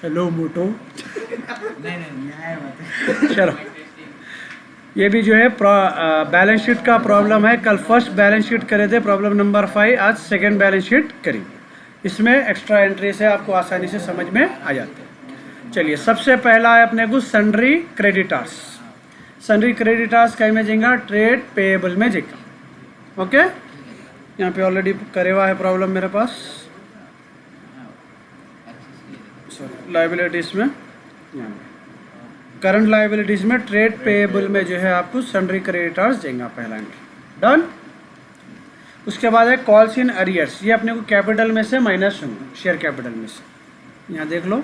Hello मोटो। नहीं चलो, ये भी जो है बैलेंस शीट का प्रॉब्लम है। कल फर्स्ट बैलेंस शीट करे थे, प्रॉब्लम नंबर 5, आज सेकंड बैलेंस शीट करेंगे। इसमें एक्स्ट्रा एंट्री से आपको आसानी से समझ में आ जाते हैं। चलिए, सबसे पहला है अपने को सन्ड्री क्रेडिटर्स। सन्ड्री क्रेडिटर्स का इमेजिंग ट्रेड पेएबल में जाएगा। ओके, यहाँ पे ऑलरेडी करे हुआ है प्रॉब्लम मेरे पास, सॉरी लाइबिलिटीज़ में, यहाँ करंट लाइबिलिटीज़ में ट्रेड पेएबल में जो है आपको सन्ड्री क्रेडिटर्स देंगे पहला एंट्री। डन। उसके बाद है कॉल्स इन अरियर्स। ये अपने को कैपिटल में से माइनस होंगे, शेयर कैपिटल में से। यहाँ देख लो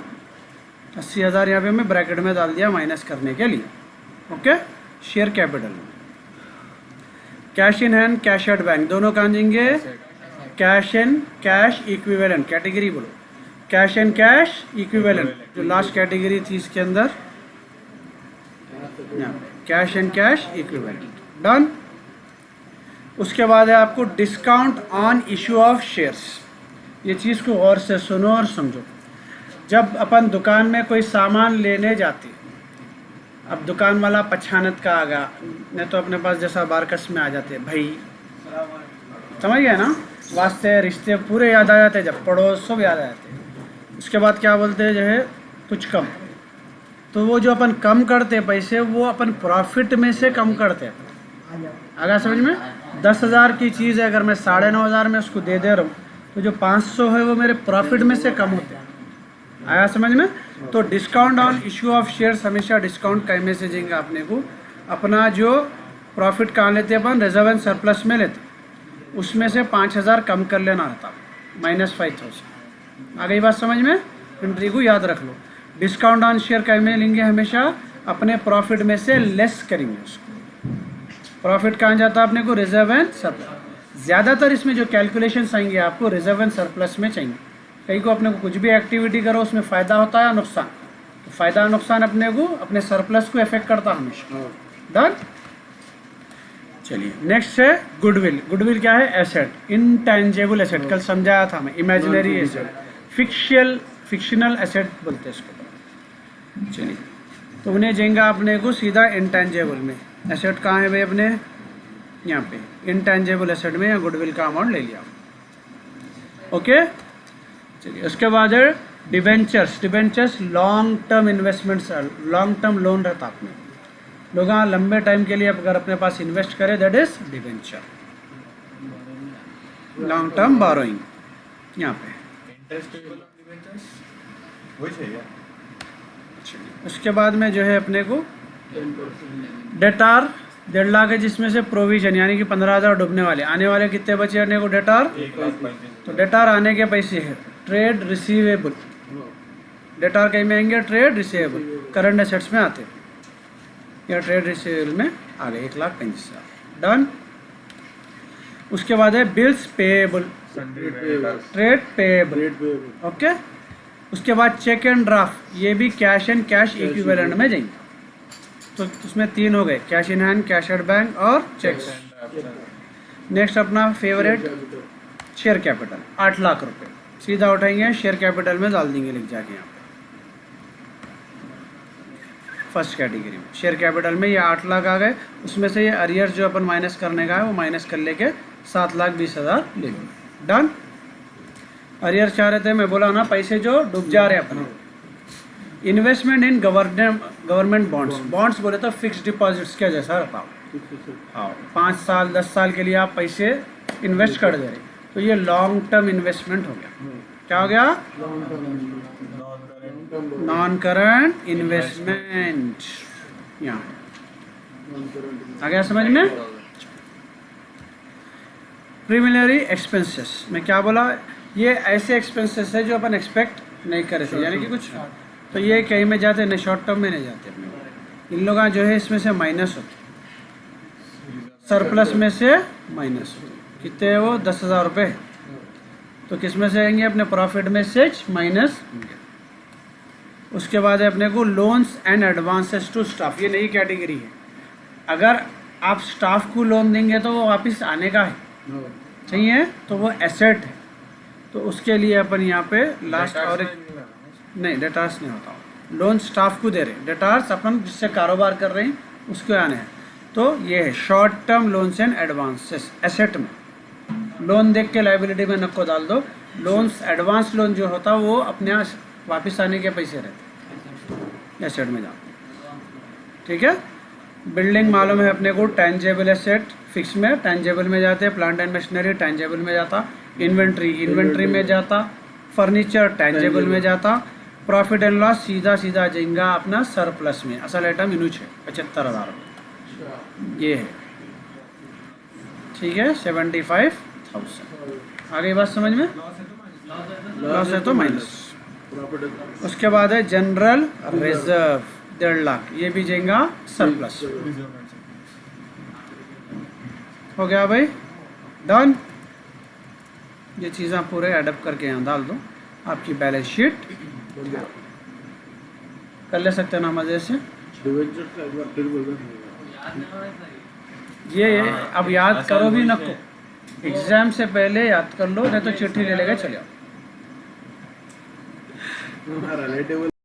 80,000 यहाँ पे मैं ब्रैकेट में डाल दिया माइनस करने के लिए। ओके, शेयर कैपिटल में। Cash in hand, cash at bank, दोनों कहाँ जाएंगे? Cash and cash equivalent category बोलो। कैश एंड कैश इक्विवेलेंट जो लास्ट कैटेगरी थी इसके अंदर, cash and cash equivalent. Done. उसके बाद है आपको discount on issue of shares. ये चीज़ को गौर से सुनो और समझो। जब अपन दुकान में कोई सामान लेने जाते, अब दुकान वाला पछानत का आगा, नहीं तो अपने पास जैसा बारकस में आ जाते भाई, समझ गए ना, वास्ते रिश्ते पूरे याद आ जाते, जब पड़ोस सब याद आ जाते। उसके बाद क्या बोलते हैं जो है कुछ कम, तो वो जो अपन कम करते पैसे वो अपन प्रॉफिट में से कम करते। आगे समझ में? 10,000 की चीज़ है, अगर मैं 9,500 में उसको दे रहा हूँ तो जो 500 है वो मेरे प्रॉफिट में से कम होते हैं। आया समझ में? तो discount on issue of shares, हमेशा डिस्काउंट का मैसेज देंगे अपने को। अपना जो प्रॉफिट कहाँ लेते हैं अपन? रिजर्व एंड सरप्लस में लेते, उसमें से 5,000 कम कर लेना रहता, -5,000। आ गई बात समझ में? एंट्री को याद रख लो। डिस्काउंट ऑन शेयर का में लेंगे हमेशा अपने प्रॉफिट में से लेस करेंगे उसको। प्रॉफिट कहाँ जाता है अपने को? Reserve and surplus. ज़्यादातर इसमें जो कैलकुलेशंस आएंगे आपको रिजर्व एंड सरप्लस में चाहिए। कहीं को अपने को कुछ भी एक्टिविटी करो उसमें फ़ायदा होता है या नुकसान, तो फ़ायदा और नुकसान अपने को अपने सरप्लस को इफेक्ट करता है हमेशा। डन। चलिए, नेक्स्ट है गुडविल। गुडविल क्या है? Asset, intangible asset. कल समझाया था मैं, इमेजिनरी एसेट, फिक्शनल एसेट बोलते हैं इसको। चलिए, तो उन्हें जाएंगे अपने को सीधा इनटेंजेबल में। एसेट कहाँ है भाई अपने? यहाँ पे इनटेंजेबल एसेट में या गुडविल का अमाउंट ले लिया। ओके, चलिए। उसके बाद है debentures. Debentures long term investments, long term loan रहता अपने लोग लंबे टाइम के लिए अगर अपने पास इन्वेस्ट करें, that is debenture, long term borrowing. यहाँ पे उसके बाद में जो है अपने को डेटार 1.5 लाख है, जिसमें से प्रोविजन यानी कि 15,000 डूबने वाले, आने वाले कितने बचे अपने को डेटार? तो डेटार आने के पैसे है ट्रेड रिसीवेबल। डेटार कहीं में आएंगे? ट्रेड रिसीवेबल, करंट एसेट्स में आते या ट्रेड रिसीवेबल में आ गए 1,35,000। डन। उसके बाद है bills payable, trade payable. Okay. उसके बाद चेक एंड ड्राफ्ट, ये भी कैश एंड कैश इक्विवेलेंट में जाएंगे। तो उसमें 3 हो गए, cash in hand, cash at bank और चेक्स। नेक्स्ट अपना फेवरेट शेयर कैपिटल, 8 लाख रुपए सीधा उठाएंगे, शेयर कैपिटल में डाल देंगे, लिख जाके यहाँ पे फर्स्ट कैटेगरी में। शेयर कैपिटल में ये 8 लाख आ गए, उसमें से ये अरियर्स जो अपन माइनस करने का है वो माइनस कर लेके 7,20,000 ले लो। डन। अरियर्स क्या रहते हैं? मैं बोला ना, पैसे जो डूब जा रहे हैं अपने। Investment in government bonds. Bonds बोले तो फिक्स डिपॉजिट्स के जैसा रहता है। हाँ, 5 साल 10 साल के लिए आप पैसे इन्वेस्ट कर दे रहे, तो ये लॉन्ग टर्म इन्वेस्टमेंट हो गया। क्या हो गया? Non current investment. यहाँ आ गया समझ में? प्रीलिमिनरी एक्सपेंसेस में क्या बोला? ये ऐसे एक्सपेंसेस है जो अपन एक्सपेक्ट नहीं करे थे, यानी कि कुछ, तो ये कहीं में जाते नहीं, शॉर्ट टर्म में नहीं जाते अपने। इन लोगों जो है इसमें से माइनस होते, सरप्लस में से माइनस होते। कितने है वो? 10,000 रुपये। तो किस में से आएंगे? अपने प्रॉफिट में से माइनस। उसके बाद है अपने को loans and advances to staff, ये नई कैटेगरी है। अगर आप स्टाफ को लोन देंगे तो वो वापस आने का है, चाहिए तो वो एसेट है, तो उसके लिए अपन यहाँ पे लास्ट और नहीं, डेटार्स नहीं होता, लोन स्टाफ को दे रहे, डेटार्स अपन जिससे कारोबार कर रहे हैं उसको आने हैं। तो ये है short term loans and advances. Asset में लोन देख के लाइबिलिटी में नको डाल दो, लोन्स एडवांस लोन जो होता है वो अपने यहाँ वापस आने के पैसे रहते, एसेट में जाते। ठीक है, बिल्डिंग मालूम है अपने को, टेंजेबल एसेट फिक्स में, टेंजेबल में जाते हैं, प्लांट एंड मशीनरी टेंजेबल में जाता, इन्वेंट्री में जाता, फर्नीचर टेंजेबल में जाता, प्रॉफिट एंड लॉस सीधा जाएगा अपना सरप्लस में। असल आइटम इनुच है 75,000 ये है। ठीक है, 75,000। आगे बात समझ में? लॉस है तो माइनस। उसके बाद है जनरल रिजर्व 1.5 लाख, ये भी जाएगा सरप्लस। हो गया भाई, डन। ये चीज़ें पूरे एडअप करके यहाँ डाल दो, आपकी बैलेंस शीट कर ले सकते हैं ना मजे से। ये अब याद करो भी नको, एग्जाम से पहले याद कर लो, नहीं तो चिट्ठी ले लेगा चले आओ।